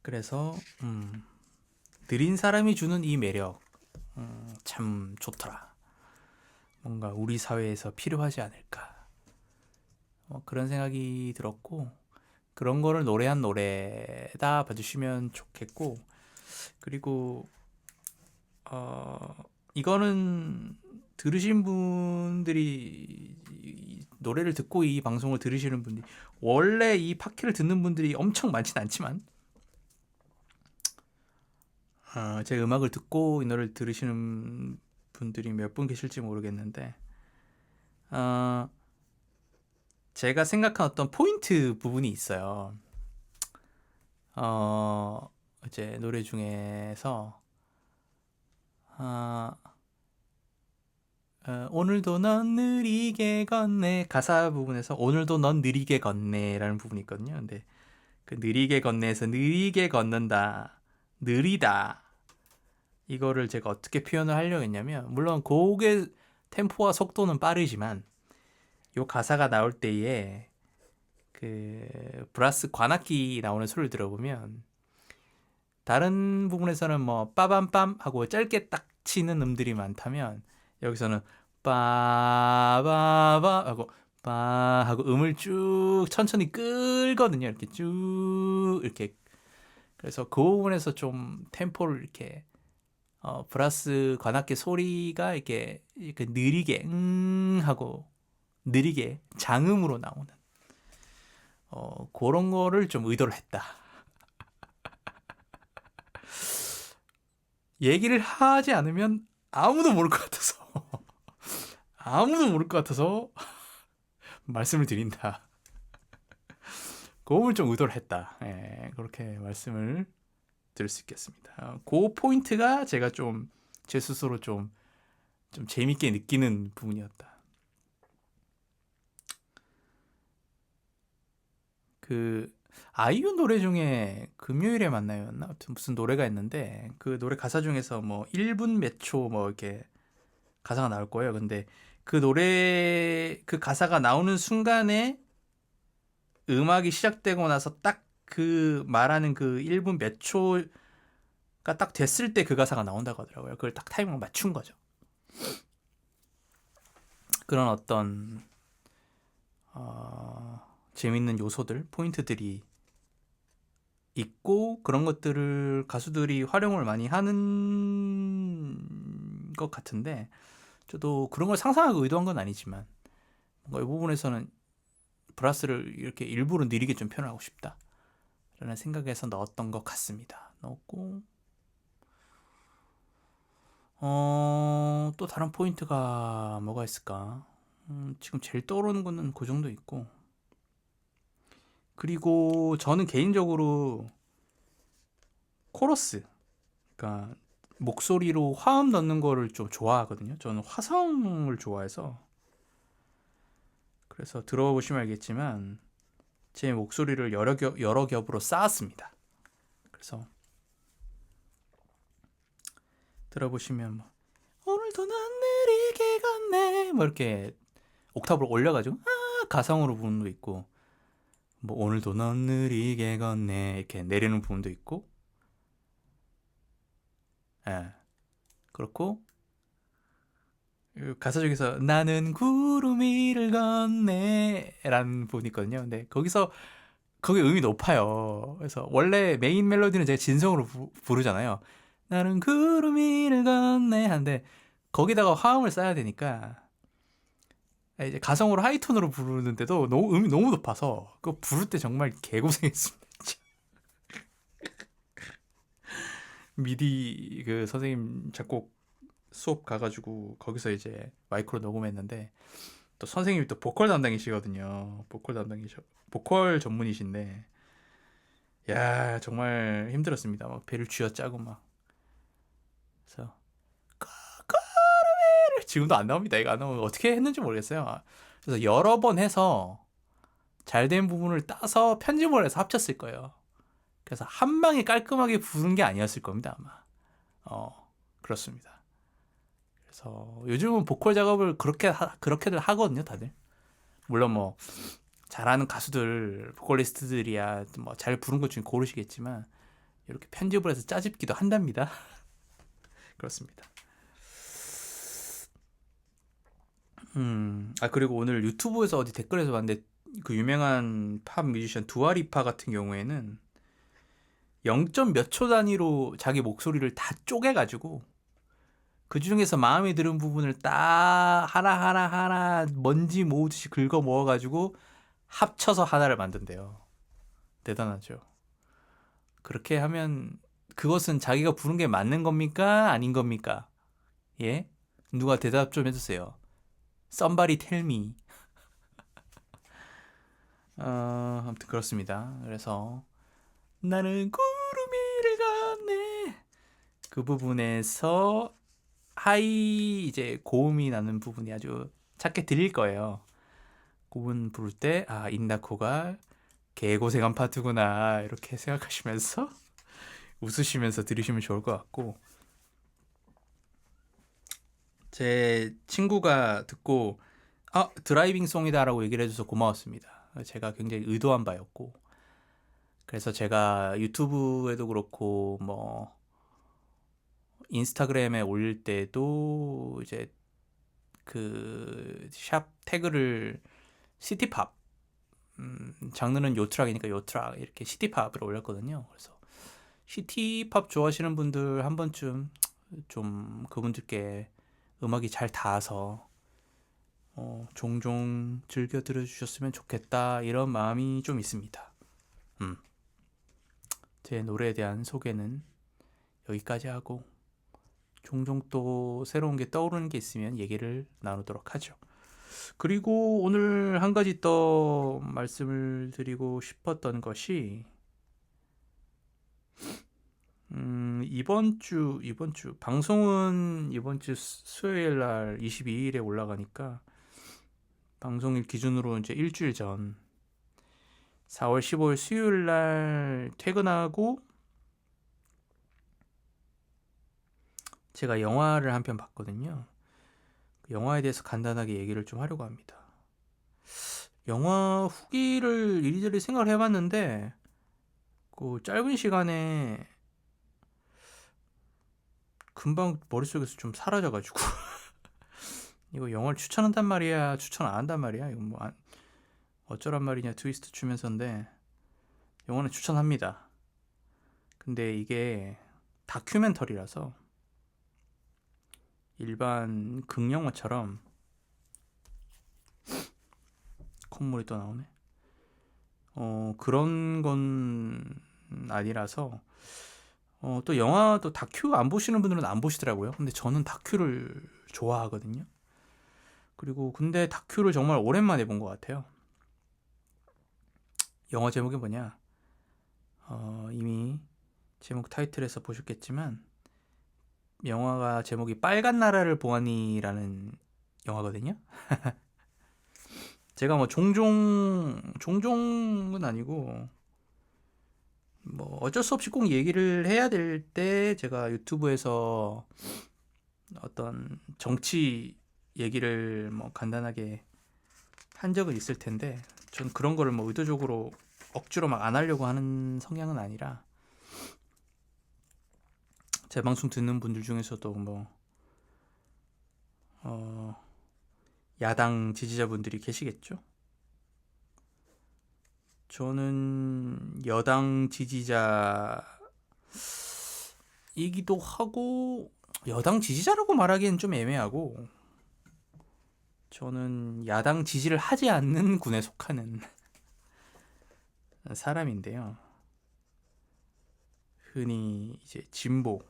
그래서 느린 사람이 주는 이 매력 참 좋더라. 뭔가 우리 사회에서 필요하지 않을까. 그런 생각이 들었고 그런 거를 노래한 노래다 봐주시면 좋겠고 그리고 이거는 들으신 분들이 노래를 듣고 이 방송을 들으시는 분들이 원래 이 팟캐를 듣는 분들이 엄청 많진 않지만 제 음악을 듣고 이 노래를 들으시는 분들이 몇 분 계실지 모르겠는데 제가 생각한 어떤 포인트 부분이 있어요. 이제 노래 중에서 오늘도 넌 느리게 걷네 가사 부분에서 오늘도 넌 느리게 걷네 라는 부분이 있거든요. 근데 그 느리게 걷네에서 느리게 걷는다 느리다 이거를 제가 어떻게 표현을 하려고 했냐면 물론 곡의 템포와 속도는 빠르지만 요 가사가 나올 때에 그 브라스 관악기 나오는 소리를 들어보면 다른 부분에서는 뭐 빠밤빰 하고 짧게 딱 치는 음들이 많다면 여기서는 빠바바 하고 빠 하고 음을 쭉 천천히 끌거든요. 이렇게 쭉 이렇게 그래서 그 부분에서 좀 템포를 이렇게 브라스 관악기 소리가 이렇게 느리게 하고 느리게 장음으로 나오는 그런 거를 좀 의도를 했다. 얘기를 하지 않으면 아무도 모를 것 같아서 아무도 모를 것 같아서 말씀을 드린다. 그 부분을 좀 의도를 했다. 예, 그렇게 말씀을 드릴 수 있겠습니다. 그 포인트가 제가 좀 제 스스로 좀 재밌게 느끼는 부분이었다. 그 아이유 노래 중에 금요일에 만나요였나? 아무튼 무슨 노래가 있는데 그 노래 가사 중에서 뭐 1분 몇 초 뭐 이렇게 가사가 나올 거예요. 근데 그 노래 그 가사가 나오는 순간에 음악이 시작되고 나서 딱 그 말하는 그 1분 몇 초가 딱 됐을 때 그 가사가 나온다고 하더라고요. 그걸 딱 타이밍을 맞춘 거죠. 그런 어떤 재밌는 요소들, 포인트들이 있고 그런 것들을 가수들이 활용을 많이 하는 것 같은데 저도 그런 걸 상상하고 의도한 건 아니지만 뭔가 이 부분에서는 브라스를 이렇게 일부러 느리게 좀 표현하고 싶다 라는 생각에서 넣었던 것 같습니다. 넣었고 또 다른 포인트가 뭐가 있을까? 지금 제일 떠오르는 거는 그 정도 있고 그리고 저는 개인적으로 코러스 그러니까 목소리로 화음 넣는 거를 좀 좋아하거든요. 저는 화성을 좋아해서 그래서 들어보시면 알겠지만 제 목소리를 여러 겹으로 쌓았습니다. 그래서 들어보시면 뭐 오늘도 난 느리게 걷네 뭐 이렇게 옥타브를 올려가지고 가성으로 부르는 거 있고, 뭐 오늘도 넌 느리게 걷네 이렇게 내리는 부분도 있고, 예, 그렇고 가사 중에서 나는 구름 위를 걷네 라는 부분이 있거든요. 근데 거기서 거기 음이 높아요. 그래서 원래 메인 멜로디는 제가 진성으로 부르잖아요. 나는 구름 위를 걷네 하는데 거기다가 화음을 쌓아야 되니까 이제 가성으로 하이톤으로 부르는데도 너무 음이 너무 높아서 그거 부를 때 정말 개고생했습니다. 진짜. 미디 그 선생님 작곡 수업 가가지고 거기서 이제 마이크로 녹음했는데, 또 선생님이 또 보컬 담당이시거든요. 보컬 전문이신데, 야 정말 힘들었습니다. 막 배를 쥐어짜고 막. 그래서 지금도 안 나옵니다. 이거 안 나오면 어떻게 했는지 모르겠어요. 그래서 여러 번 해서 잘 된 부분을 따서 편집을 해서 합쳤을 거예요. 그래서 한 방에 깔끔하게 부른 게 아니었을 겁니다, 아마. 그렇습니다. 그래서 요즘은 보컬 작업을 그렇게들 하거든요, 다들. 물론 뭐 잘하는 가수들, 보컬리스트들이야 뭐 잘 부른 것 중에 고르시겠지만 이렇게 편집을 해서 짜집기도 한답니다. 그렇습니다. 그리고 오늘 유튜브에서 어디 댓글에서 봤는데 그 유명한 팝 뮤지션 두아리파 같은 경우에는 0. 몇 초 단위로 자기 목소리를 다 쪼개가지고 그 중에서 마음에 드는 부분을 딱 하나 먼지 모으듯이 긁어 모아가지고 합쳐서 하나를 만든대요. 대단하죠. 그렇게 하면 그것은 자기가 부른 게 맞는 겁니까? 아닌 겁니까? 예? 누가 대답 좀 해주세요. Somebody tell me. 아무튼 그렇습니다. 그래서 나는 구름 위를 걷네 그 부분에서 하이 이제 고음이 나는 부분이 아주 작게 들릴 거예요. 그 부분 부를 때 인다코가 개고생한 파트구나 이렇게 생각하시면서 웃으시면서 들으시면 좋을 것 같고, 제 친구가 듣고 드라이빙 송이다라고 얘기를 해줘서 고마웠습니다. 제가 굉장히 의도한 바였고, 그래서 제가 유튜브에도 그렇고 뭐 인스타그램에 올릴 때도 이제 그 샵 태그를 시티팝, 장르는 요트락이니까 요트락 이렇게 시티팝을 올렸거든요. 그래서 시티팝 좋아하시는 분들 한 번쯤 좀 그분들께 음악이 잘 닿아서 종종 즐겨 들어주셨으면 좋겠다 이런 마음이 좀 있습니다. 제 노래에 대한 소개는 여기까지 하고 종종 또 새로운 게 떠오르는 게 있으면 얘기를 나누도록 하죠. 그리고 오늘 한 가지 더 말씀을 드리고 싶었던 것이 이번 주 방송은 이번 주 수요일 날 22일에 올라가니까 방송일 기준으로 이제 일주일 전 4월 15일 수요일 날 퇴근하고 제가 영화를 한 편 봤거든요. 그 영화에 대해서 간단하게 얘기를 좀 하려고 합니다. 영화 후기를 이리저리 생각을 해봤는데 그 짧은 시간에 금방 머릿속에서 좀 사라져가지고 이거 영화를 추천한단 말이야, 추천 안 한단 말이야, 이거 뭐 어쩌란 말이냐 트위스트 추면서인데 영화는 추천합니다. 근데 이게 다큐멘터리라서 일반 극영화처럼 콧물이 또 나오네. 그런 건 아니라서 또 영화도 다큐 안 보시는 분들은 안 보시더라고요. 근데 저는 다큐를 좋아하거든요. 그리고 근데 다큐를 정말 오랜만에 본 것 같아요. 영화 제목이 뭐냐? 이미 제목 타이틀에서 보셨겠지만 영화가 제목이 빨간 나라를 보아니라는 영화거든요. 제가 뭐 종종은 아니고 뭐 어쩔 수 없이 꼭 얘기를 해야 될 때 제가 유튜브에서 어떤 정치 얘기를 뭐 간단하게 한 적은 있을 텐데 전 그런 거를 뭐 의도적으로 억지로 막 안 하려고 하는 성향은 아니라 제 방송 듣는 분들 중에서도 뭐 야당 지지자분들이 계시겠죠. 저는 여당 지지자이기도 하고 여당 지지자라고 말하기엔 좀 애매하고 저는 야당 지지를 하지 않는 군에 속하는 사람인데요. 흔히 이제 진보.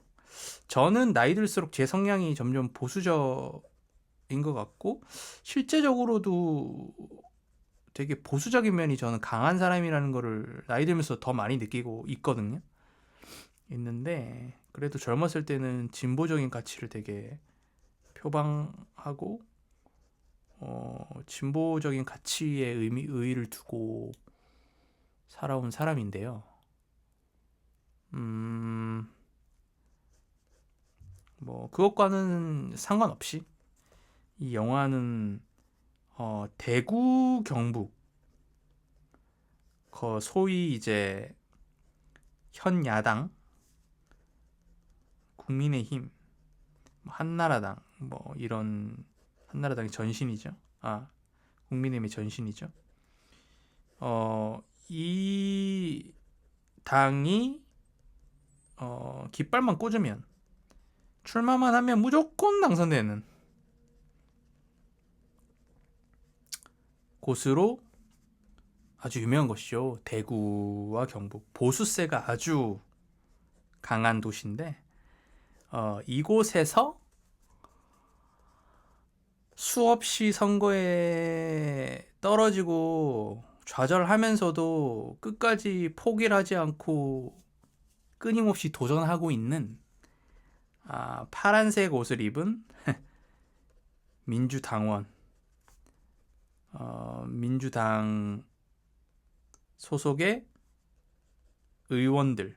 저는 나이 들수록 제 성향이 점점 보수적인 것 같고 실제적으로도 되게 보수적인 면이 저는 강한 사람이라는 거를 나이 들면서 더 많이 느끼고 있거든요. 있는데 그래도 젊었을 때는 진보적인 가치를 되게 표방하고 진보적인 가치에 의의를 두고 살아온 사람인데요. 뭐 그것과는 상관없이 이 영화는 대구 경북 소위 이제 현 야당 국민의힘 한나라당 뭐 이런 한나라당의 전신이죠. 국민의힘의 전신이죠. 이 당이 깃발만 꽂으면 출마만 하면 무조건 당선되는 곳으로 아주 유명한 것이죠. 대구와 경북 보수세가 아주 강한 도시인데 이곳에서 수없이 선거에 떨어지고 좌절하면서도 끝까지 포기를 하지 않고 끊임없이 도전하고 있는 파란색 옷을 입은 민주당원 민주당 소속의 의원들이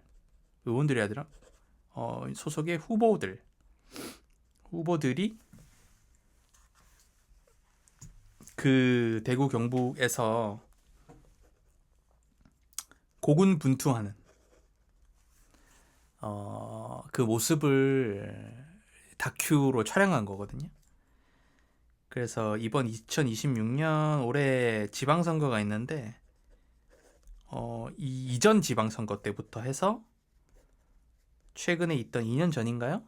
아니라 소속의 후보들이 그 대구 경북에서 고군분투하는 그 모습을 다큐로 촬영한 거거든요. 그래서 이번 2026년 올해 지방선거가 있는데 이 이전 지방선거 때부터 해서 최근에 있던 2년 전인가요?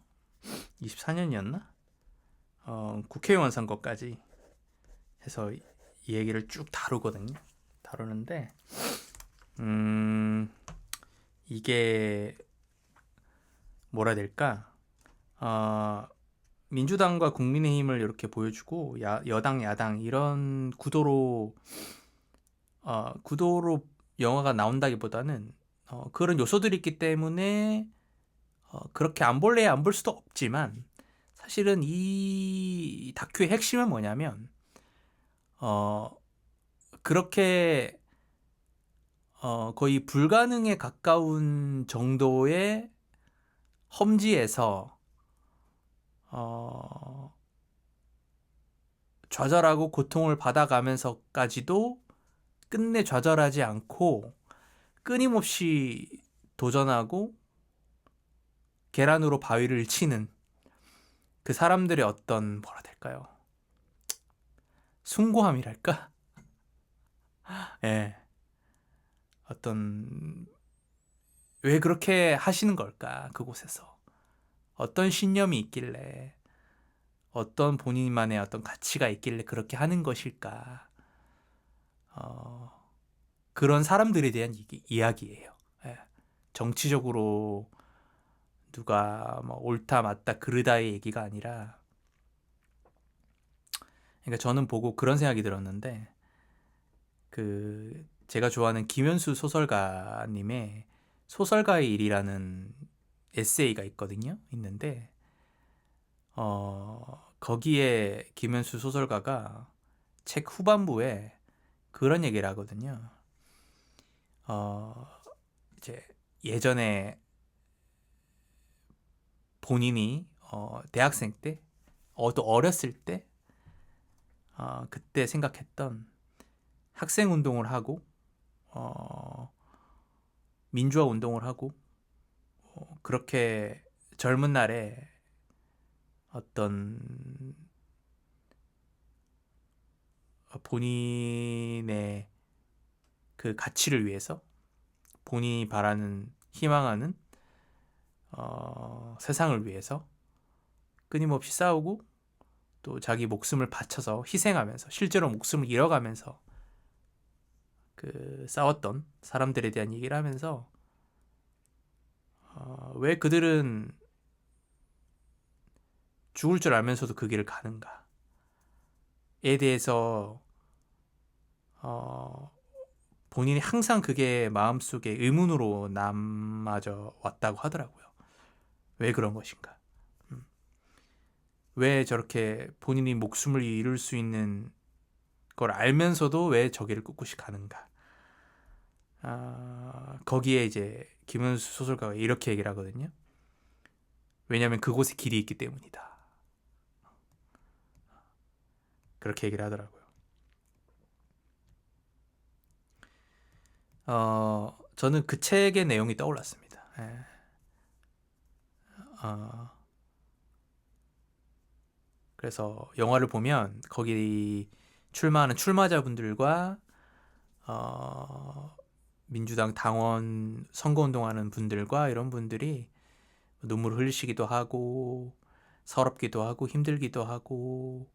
24년이었나? 국회의원 선거까지 해서 이 얘기를 쭉 다루는데 이게 뭐라 해야 될까? 민주당과 국민의힘을 이렇게 보여주고 여당 야당 이런 구도로 영화가 나온다기보다는 그런 요소들이 있기 때문에 그렇게 안 볼래 안 볼 수도 없지만 사실은 이 다큐의 핵심은 뭐냐면 그렇게 거의 불가능에 가까운 정도의 험지에서 좌절하고 고통을 받아가면서까지도 끝내 좌절하지 않고 끊임없이 도전하고 계란으로 바위를 치는 그 사람들의 어떤 뭐라 될까요? 숭고함이랄까? 예. 어떤 왜 그렇게 하시는 걸까? 그곳에서 어떤 신념이 있길래 어떤 본인만의 어떤 가치가 있길래 그렇게 하는 것일까? 그런 사람들에 대한 이야기예요. 예. 정치적으로 누가 뭐 옳다 맞다 그르다의 얘기가 아니라 그러니까 저는 보고 그런 생각이 들었는데 그 제가 좋아하는 김현수 소설가님의 소설가의 일이라는 에세이가 있는데 거기에 김현수 소설가가 책 후반부에 그런 얘기를 하거든요. 이제 예전에 본인이 대학생 때, 또 어렸을 때, 그때 생각했던 학생 운동을 하고 민주화 운동을 하고 그렇게 젊은 날에 어떤 본인의 그 가치를 위해서 본인이 바라는 희망하는 세상을 위해서 끊임없이 싸우고 또 자기 목숨을 바쳐서 희생하면서 실제로 목숨을 잃어가면서 그 싸웠던 사람들에 대한 얘기를 하면서 왜 그들은 죽을 줄 알면서도 그 길을 가는가에 대해서 본인이 항상 그게 마음속에 의문으로 남아져 왔다고 하더라고요. 왜 그런 것인가? 왜 저렇게 본인이 목숨을 잃을 수 있는 걸 알면서도 왜 저 길을 꿋꿋이 가는가? 거기에 이제 김은수 소설가가 이렇게 얘기를 하거든요. 왜냐하면 그곳에 길이 있기 때문이다. 그렇게 얘기를 하더라고요. 저는 그 책의 내용이 떠올랐습니다. 예. 그래서 영화를 보면 거기 출마하는 출마자분들과 민주당 당원 선거운동하는 분들과 이런 분들이 눈물을 흘리시기도 하고 서럽기도 하고 힘들기도 하고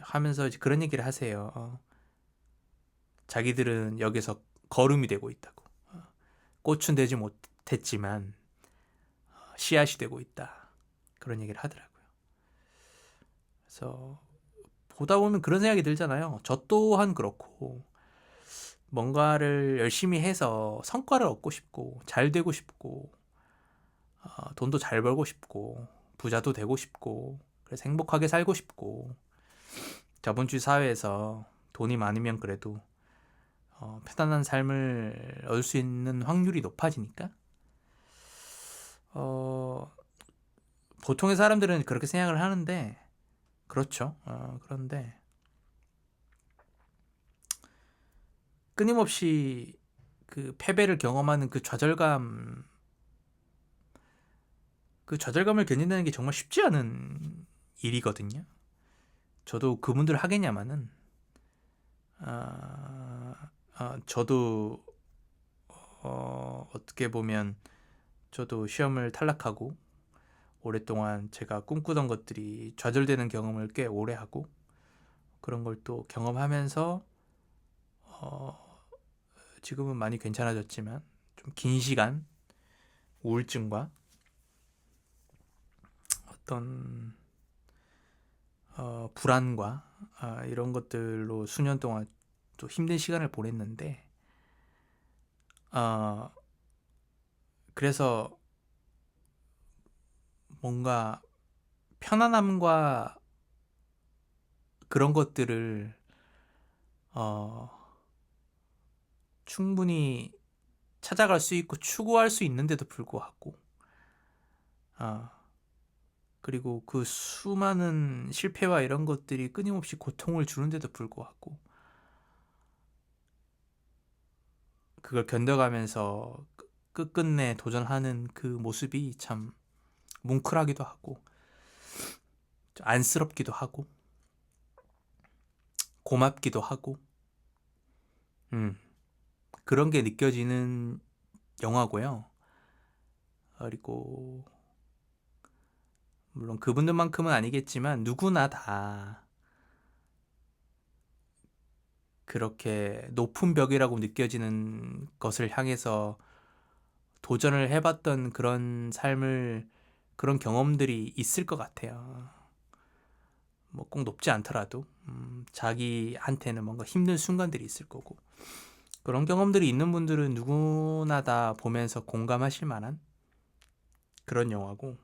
하면서 이제 그런 얘기를 하세요. 자기들은 여기서 거름이 되고 있다고. 꽃은 되지 못했지만 씨앗이 되고 있다. 그런 얘기를 하더라고요. 그래서 보다 보면 그런 생각이 들잖아요. 저 또한 그렇고 뭔가를 열심히 해서 성과를 얻고 싶고 잘 되고 싶고 돈도 잘 벌고 싶고 부자도 되고 싶고 그래서 행복하게 살고 싶고 자본주의 사회에서 돈이 많으면 그래도 편안한 삶을 얻을 수 있는 확률이 높아지니까 보통의 사람들은 그렇게 생각을 하는데 그렇죠. 그런데 끊임없이 그 패배를 경험하는 그 좌절감을 견딘다는 게 정말 쉽지 않은 일이거든요. 저도 그분들 하겠냐마는 저도 어떻게 보면 저도 시험을 탈락하고 오랫동안 제가 꿈꾸던 것들이 좌절되는 경험을 꽤 오래 하고 그런 걸 또 경험하면서 지금은 많이 괜찮아졌지만 좀 긴 시간 우울증과 어떤 불안과 이런 것들로 수년 동안 또 힘든 시간을 보냈는데 그래서 뭔가 편안함과 그런 것들을 충분히 찾아갈 수 있고 추구할 수 있는데도 불구하고 그리고 그 수많은 실패와 이런 것들이 끊임없이 고통을 주는데도 불구하고 그걸 견뎌가면서 끝끝내 도전하는 그 모습이 참 뭉클하기도 하고 안쓰럽기도 하고 고맙기도 하고 그런 게 느껴지는 영화고요. 그리고 물론 그분들만큼은 아니겠지만 누구나 다 그렇게 높은 벽이라고 느껴지는 것을 향해서 도전을 해봤던 그런 삶을 그런 경험들이 있을 것 같아요. 뭐 꼭 높지 않더라도 자기한테는 뭔가 힘든 순간들이 있을 거고 그런 경험들이 있는 분들은 누구나 다 보면서 공감하실 만한 그런 영화고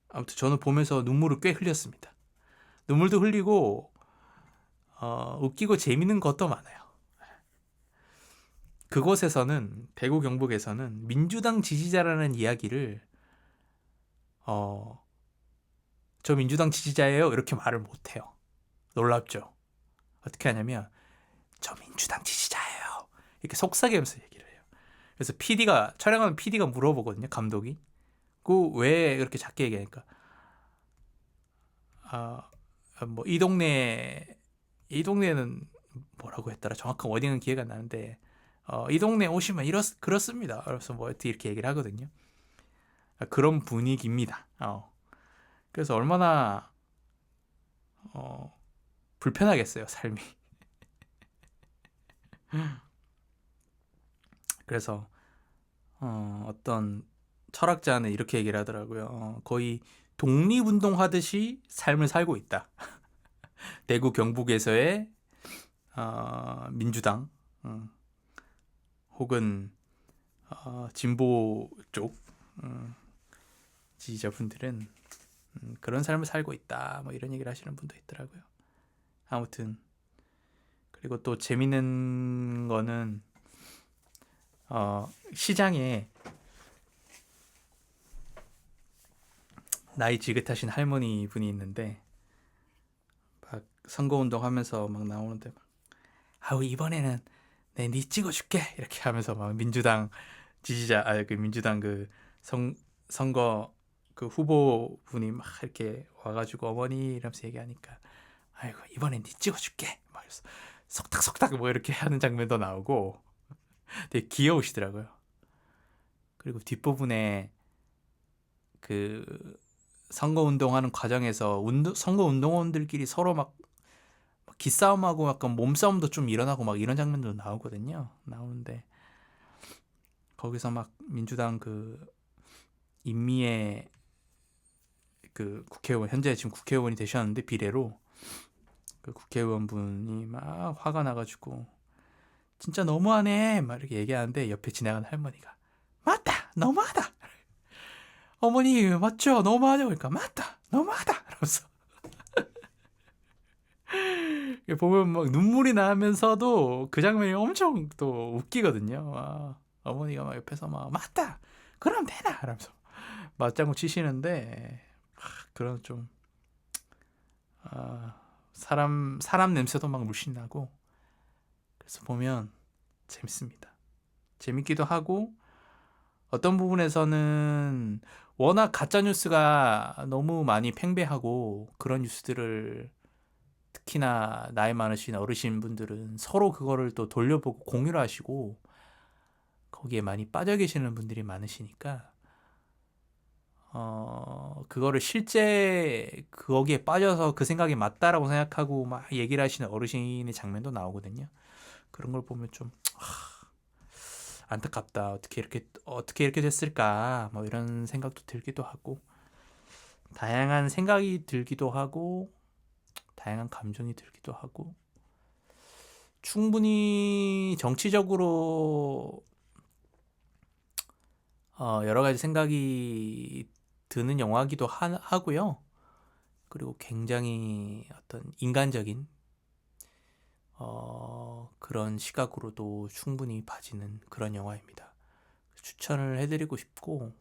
아무튼 저는 보면서 눈물을 꽤 흘렸습니다. 눈물도 흘리고 웃기고 재밌는 것도 많아요. 그곳에서는 대구 경북에서는 민주당 지지자라는 이야기를 저 민주당 지지자예요 이렇게 말을 못해요. 놀랍죠? 어떻게 하냐면 저 민주당 지지자예요 이렇게 속삭이면서 얘기를 해요. 그래서 촬영하는 PD가 물어보거든요. 감독이 왜 그렇게 작게 얘기하니까 뭐 이 동네는 뭐라고 했더라 정확한 워딩은 기회가 안 나는데 이 동네 오시면 그렇습니다. 그래서 뭐 이렇게 얘기를 하거든요. 그런 분위기입니다. 그래서 얼마나 불편하겠어요, 삶이. 그래서 어떤 철학자는 이렇게 얘기를 하더라고요. 거의 독립운동 하듯이 삶을 살고 있다. 대구 경북에서의 민주당 혹은 진보 쪽 지지자분들은 그런 삶을 살고 있다. 뭐 이런 얘기를 하시는 분도 있더라고요. 아무튼 그리고 또 재밌는 거는 시장에 나이 지긋하신 할머니 분이 있는데 막 선거운동 하면서 막 나오는데 막 아우 이번에는 네 찍어줄게 이렇게 하면서 막 민주당 지지자 그 민주당 그 선거 그 후보분이 막 이렇게 와가지고 어머니 이러면서 얘기하니까 아이고 이번엔 네 찍어줄게 막 속닥속닥 뭐 이렇게 하는 장면도 나오고 되게 귀여우시더라고요. 그리고 뒷부분에 그 선거운동하는 과정에서 선거운동원들끼리 서로 막 기싸움하고 약간 몸싸움도 좀 일어나고 막 이런 장면도 나오거든요. 나오는데 거기서 막 민주당 그 임미애 그 국회의원 현재 지금 국회의원이 되셨는데 비례로 그 국회의원분이 막 화가 나가지고 진짜 너무하네 막 이렇게 얘기하는데 옆에 지나가는 할머니가 맞다 너무하다 어머니 맞죠 너무하죠 그러니까 맞다 너무하다 이러면서 보면 막 눈물이 나면서도 그 장면이 엄청 또 웃기거든요. 어머니가 막 옆에서 막 맞다 그럼 되나 이러면서 맞장구 치시는데 그런 좀 사람 냄새도 막 물씬 나고 그래서 보면 재밌습니다. 재밌기도 하고 어떤 부분에서는 워낙 가짜 뉴스가 너무 많이 팽배하고 그런 뉴스들을 특히나 나이 많으신 어르신 분들은 서로 그거를 또 돌려보고 공유를 하시고 거기에 많이 빠져 계시는 분들이 많으시니까 그거를 실제 거기에 빠져서 그 생각이 맞다라고 생각하고 막 얘기를 하시는 어르신의 장면도 나오거든요. 그런 걸 보면 좀 안타깝다. 어떻게 이렇게 됐을까? 뭐 이런 생각도 들기도 하고 다양한 생각이 들기도 하고 다양한 감정이 들기도 하고 충분히 정치적으로 여러 가지 생각이 드는 영화기도 하고요. 그리고 굉장히 어떤 인간적인 그런 시각으로도 충분히 봐지는 그런 영화입니다. 추천을 해드리고 싶고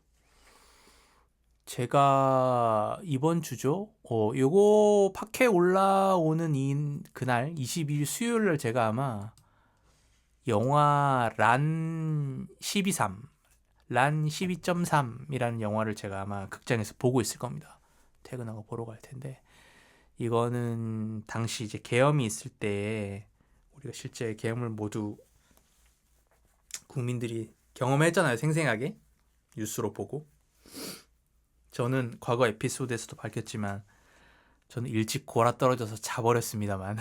제가 이번 주죠. 요거 팟캐 올라오는 그날 22일 수요일 날 제가 아마 영화 란 12.3 란 12.3이라는 영화를 제가 아마 극장에서 보고 있을 겁니다. 퇴근하고 보러 갈 텐데 이거는 당시 이제 계엄이 있을 때 우리가 실제 계엄을 모두 국민들이 경험했잖아요. 생생하게 뉴스로 보고 저는 과거 에피소드에서도 밝혔지만 저는 일찍 골아 떨어져서 자버렸습니다만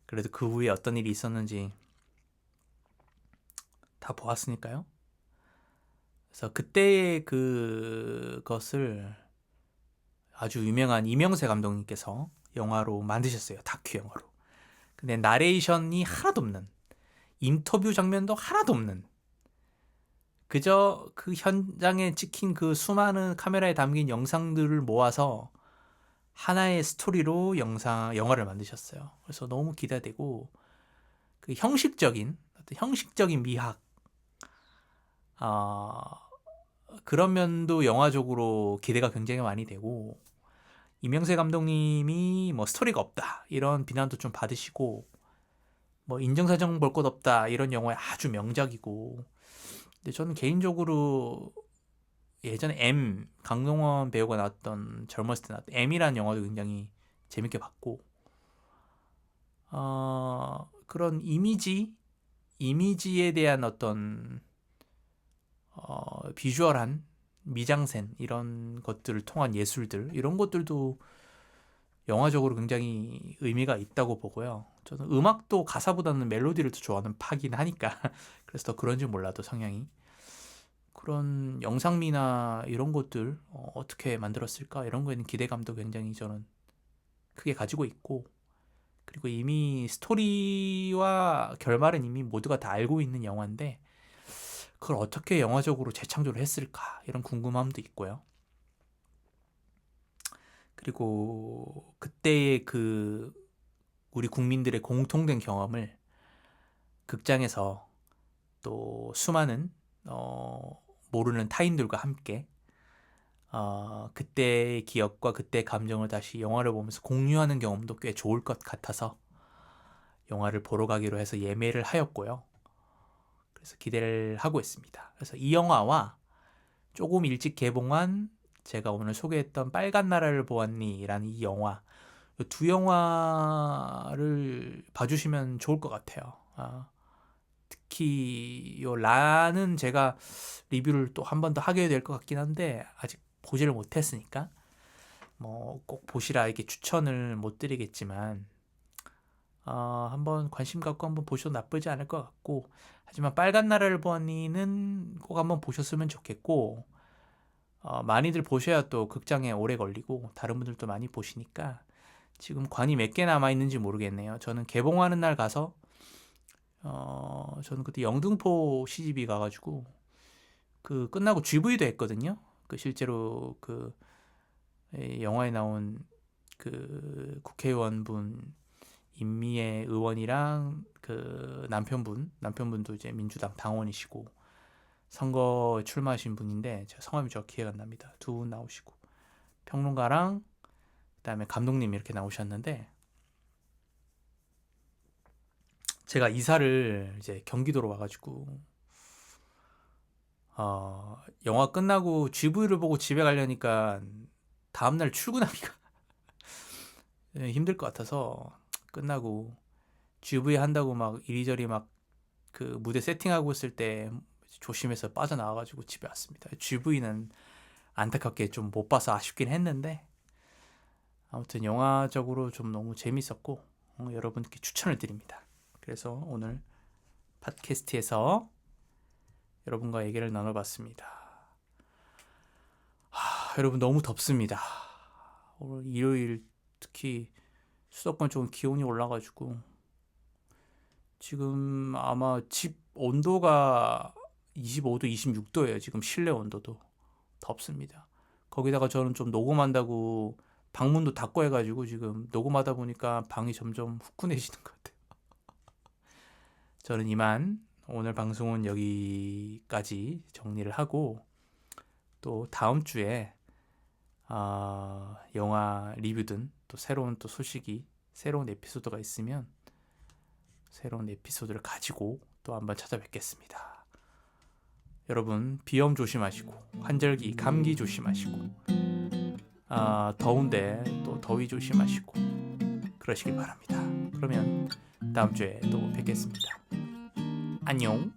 그래도 그 후에 어떤 일이 있었는지 다 보았으니까요. 그래서 그때의 그것을 아주 유명한 이명세 감독님께서 영화로 만드셨어요. 다큐 영화로. 근데 나레이션이 하나도 없는 인터뷰 장면도 하나도 없는 그저 그 현장에 찍힌 그 수많은 카메라에 담긴 영상들을 모아서 하나의 스토리로 영화를 만드셨어요. 그래서 너무 기대되고 그 형식적인 미학, 그런 면도 영화적으로 기대가 굉장히 많이 되고, 이명세 감독님이 뭐 스토리가 없다 이런 비난도 좀 받으시고, 뭐 인정사정 볼 것 없다 이런 영화의 아주 명작이고, 근데 저는 개인적으로 예전에 강동원 배우가 나왔던, 젊었을 때 나왔던 M이라는 영화도 굉장히 재밌게 봤고, 그런 이미지에 대한 어떤 비주얼한 미장센 이런 것들을 통한 예술들, 이런 것들도 영화적으로 굉장히 의미가 있다고 보고요. 저는 음악도 가사보다는 멜로디를 더 좋아하는 파긴 하니까 그래서 더 그런지 몰라도 성향이, 그런 영상미나 이런 것들 어떻게 만들었을까 이런 거에는 기대감도 굉장히 저는 크게 가지고 있고, 그리고 이미 스토리와 결말은 이미 모두가 다 알고 있는 영화인데 그걸 어떻게 영화적으로 재창조를 했을까 이런 궁금함도 있고요. 그리고 그때의 그 우리 국민들의 공통된 경험을 극장에서 또 수많은 모르는 타인들과 함께 그때의 기억과 그때의 감정을 다시 영화를 보면서 공유하는 경험도 꽤 좋을 것 같아서 영화를 보러 가기로 해서 예매를 하였고요. 그래서 기대를 하고 있습니다. 그래서 이 영화와 조금 일찍 개봉한 제가 오늘 소개했던 빨간 나라를 보았니라는 이 영화, 이 두 영화를 봐주시면 좋을 것 같아요. 특히 요 라는 제가 리뷰를 또 한 번 더 하게 될 것 같긴 한데 아직 보지를 못했으니까 뭐 꼭 보시라 이렇게 추천을 못 드리겠지만 한번 관심 갖고 한번 보셔도 나쁘지 않을 것 같고, 하지만 빨간 나라를 보았니는 꼭 한번 보셨으면 좋겠고, 많이들 보셔야 또 극장에 오래 걸리고 다른 분들도 많이 보시니까 지금 관이 몇 개 남아 있는지 모르겠네요. 저는 개봉하는 날 가서 저는 그때 영등포 시집이 가가지고 그 끝나고 GV도 했거든요. 그 실제로 그 영화에 나온 그 국회의원분 임미애 의원이랑 그 남편분도 이제 민주당 당원이시고 선거에 출마하신 분인데 제가 성함이 저 기회가 안 납니다. 두 분 나오시고 평론가랑 그다음에 감독님 이렇게 나오셨는데, 제가 이사를 이제 경기도로 와가지고 영화 끝나고 GV를 보고 집에 가려니까 다음날 출근하기가 힘들 것 같아서 끝나고 GV 한다고 막 이리저리 막 그 무대 세팅하고 있을 때 조심해서 빠져나와가지고 집에 왔습니다. GV는 안타깝게 좀 못 봐서 아쉽긴 했는데 아무튼 영화적으로 좀 너무 재밌었고 여러분께 추천을 드립니다. 그래서 오늘 팟캐스트에서 여러분과 얘기를 나눠봤습니다. 여러분 너무 덥습니다. 오늘 일요일 특히 수도권 쪽은 기온이 올라가지고 지금 아마 집 온도가 25도, 26도예요. 지금 실내 온도도 덥습니다. 거기다가 저는 좀 녹음한다고 방문도 닫고 해가지고 지금 녹음하다 보니까 방이 점점 후끈해지는 것 같아요. 저는 이만 오늘 방송은 여기까지 정리를 하고 또 다음 주에 영화 리뷰든 또 새로운 또 소식이 새로운 에피소드가 있으면 새로운 에피소드를 가지고 또 한번 찾아뵙겠습니다. 여러분 비염 조심하시고 환절기 감기 조심하시고 더운데 또 더위 조심하시고 그러시길 바랍니다. 그러면 다음 주에 또 뵙겠습니다. 안녕.